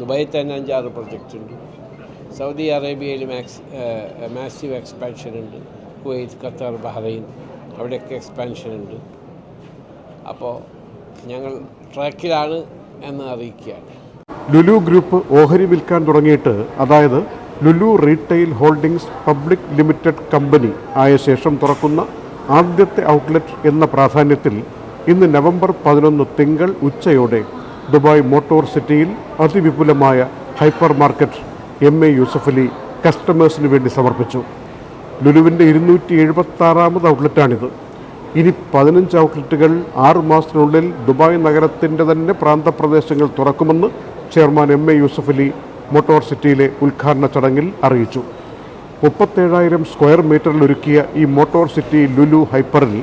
ദുബായിൽ തന്നെ 5-6 പ്രൊജക്റ്റ് ഉണ്ട്. സൗദി അറേബ്യയിൽ മാസീവ് എക്സ്പാൻഷൻ ഉണ്ട്. കുവൈത്ത്, ഖത്തർ, ബഹ്റൈൻ അവിടെയൊക്കെ എക്സ്പാൻഷൻ ഉണ്ട്. അപ്പോൾ ഞങ്ങൾ ട്രാക്കിലാണ് എന്ന് അറിയിക്കുകയാണ്. ലുലു ഗ്രൂപ്പ് ഓഹരി വിൽക്കാൻ തുടങ്ങിയിട്ട്, അതായത് Lulu retail holdings public limited company ആയ ശേഷം തുറക്കുന്ന ആദ്യത്തെ ഔട്ട്ലെറ്റ് എന്ന പ്രാധാന്യത്തിൽ ഇന്ന് നവംബർ 11 തിങ്കൾ ഉച്ചയോടെ ദുബായ് മോട്ടോർ സിറ്റിയിൽ അതിവിപുലമായ hyper market MA Yusuff Ali കസ്റ്റമേഴ്സിന് വേണ്ടി സമർപ്പിച്ചു. ലുലുവിൻ്റെ 276ാമത് ഔട്ട്ലെറ്റാണിത്. ഇനി 15 ഔട്ട്ലെറ്റുകൾ 6 മാസത്തിനുള്ളിൽ ദുബായ് നഗരത്തിൻ്റെ തന്നെ പ്രാന്തപ്രദേശങ്ങൾ തുറക്കുമെന്ന് chairman MA Yusuff Ali motor സിറ്റിയിലെ ഉദ്ഘാടന ചടങ്ങിൽ അറിയിച്ചു. 37,000 സ്ക്വയർ മീറ്ററിൽ ഒരുക്കിയ ഈ മോട്ടോർ സിറ്റി ലുലു ഹൈപ്പറിൽ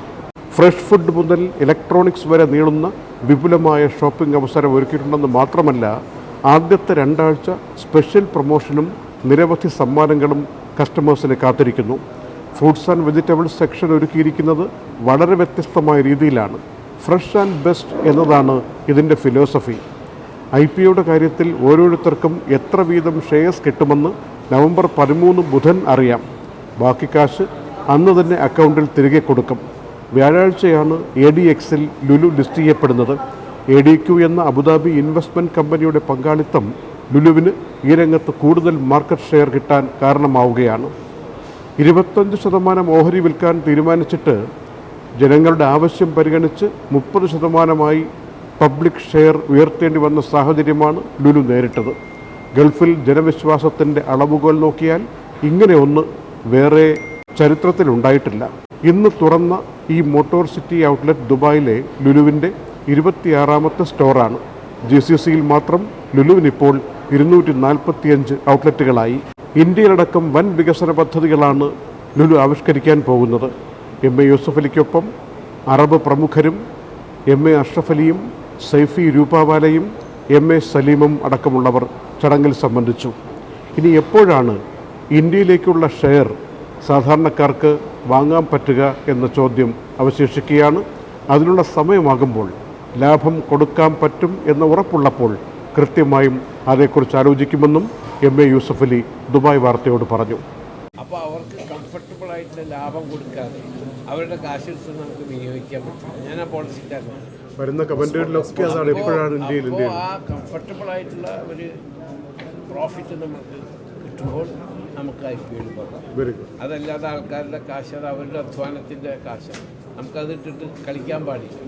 ഫ്രഷ് ഫുഡ് മുതൽ ഇലക്ട്രോണിക്സ് വരെ നീളുന്ന വിപുലമായ ഷോപ്പിംഗ് അവസരം ഒരുക്കിയിട്ടുണ്ടെന്ന് മാത്രമല്ല, ആദ്യത്തെ 2 ആഴ്ച സ്പെഷ്യൽ പ്രൊമോഷനും നിരവധി സമ്മാനങ്ങളും കസ്റ്റമേഴ്സിനെ കാത്തിരിക്കുന്നു. ഫ്രൂട്ട്സ് ആൻഡ് വെജിറ്റബിൾസ് സെക്ഷൻ ഒരുക്കിയിരിക്കുന്നത് വളരെ വ്യത്യസ്തമായ രീതിയിലാണ്. ഫ്രഷ് ആൻഡ് ബെസ്റ്റ് എന്നതാണ് ഇതിൻ്റെ ഫിലോസഫി. IPOയുടെ കാര്യത്തിൽ ഓരോരുത്തർക്കും എത്ര വീതം ഷെയർസ് കിട്ടുമെന്ന് നവംബർ 13 ബുധൻ അറിയാം. ബാക്കി കാശ് അന്ന് തന്നെ അക്കൗണ്ടിൽ തിരികെ കൊടുക്കും. വ്യാഴാഴ്ചയാണ് ADXൽ ലുലു ലിസ്റ്റ് ചെയ്യപ്പെടുന്നത്. ADQ എന്ന അബുദാബി ഇൻവെസ്റ്റ്മെൻറ്റ് കമ്പനിയുടെ പങ്കാളിത്തം ലുലുവിന് ഈ രംഗത്ത് കൂടുതൽ മാർക്കറ്റ് ഷെയർ കിട്ടാൻ കാരണമാവുകയാണ്. 25% ഓഹരി വിൽക്കാൻ തീരുമാനിച്ചിട്ട് ജനങ്ങളുടെ ആവശ്യം പരിഗണിച്ച് 30%-ആയി പബ്ലിക് ഷെയർ ഉയർത്തേണ്ടി വന്ന സാഹചര്യമാണ് ലുലു നേരിട്ടത്. ഗൾഫിൽ ജനവിശ്വാസത്തിൻ്റെ അളവുകോൽ നോക്കിയാൽ ഇങ്ങനെ ഒന്ന് വേറെ ചരിത്രത്തിലുണ്ടായിട്ടില്ല. ഇന്ന് തുറന്ന ഈ മോട്ടോർ സിറ്റി ഔട്ട്ലെറ്റ് ദുബായിലെ ലുലുവിൻ്റെ 26ാമത്തെ സ്റ്റോറാണ്. GCCയിൽ മാത്രം ലുലുവിനിപ്പോൾ 245 ഔട്ട്ലെറ്റുകളായി. ഇന്ത്യയിലടക്കം വൻ വികസന പദ്ധതികളാണ് ലുലു ആവിഷ്കരിക്കാൻ പോകുന്നത്. MA യൂസഫ് അലിക്കൊപ്പം അറബ് പ്രമുഖരും MA അഷ്റഫ് അലിയും സൈഫി രൂപാവാലയും MA സലീമും അടക്കമുള്ളവർ ചടങ്ങിൽ സംബന്ധിച്ചു. ഇനി എപ്പോഴാണ് ഇന്ത്യയിലേക്കുള്ള ഷെയർ സാധാരണക്കാർക്ക് വാങ്ങാൻ പറ്റുക എന്ന ചോദ്യം അവശേഷിക്കുകയാണ്. അതിനുള്ള സമയമാകുമ്പോൾ, ലാഭം കൊടുക്കാൻ പറ്റും എന്ന് ഉറപ്പുള്ളപ്പോൾ കൃത്യമായും അതേക്കുറിച്ച് ആലോചിക്കുമെന്നും MA യൂസഫ് അലി ദുബായ് വാർത്തയോട് പറഞ്ഞു. അപ്പോൾ അവർക്ക് കംഫർട്ടബിൾ ആയിട്ടുള്ള ലാഭം കൊടുക്കാതെ അവരുടെ കാശെടുത്ത് നമുക്ക് വിനിയോഗിക്കാൻ പറ്റില്ല. ഞാൻ ആ പോളിസിക്കാരനാണ്. വരുന്ന കമൻറ്റുകളിലൊക്കെ അതാണ് എപ്പോഴാണ് ഇന്ത്യയിൽ ആ കംഫർട്ടബിൾ ആയിട്ടുള്ള ഒരു പ്രോഫിറ്റ് നമുക്ക് കിട്ടുമ്പോൾ നമുക്ക് IPOയിൽ പോകാം. അതല്ലാതെ ആൾക്കാരുടെ കാശ്, അത് അവരുടെ അധ്വാനത്തിൻ്റെ കാശാണ്. നമുക്കതിട്ടിട്ട് കളിക്കാൻ പാടില്ല.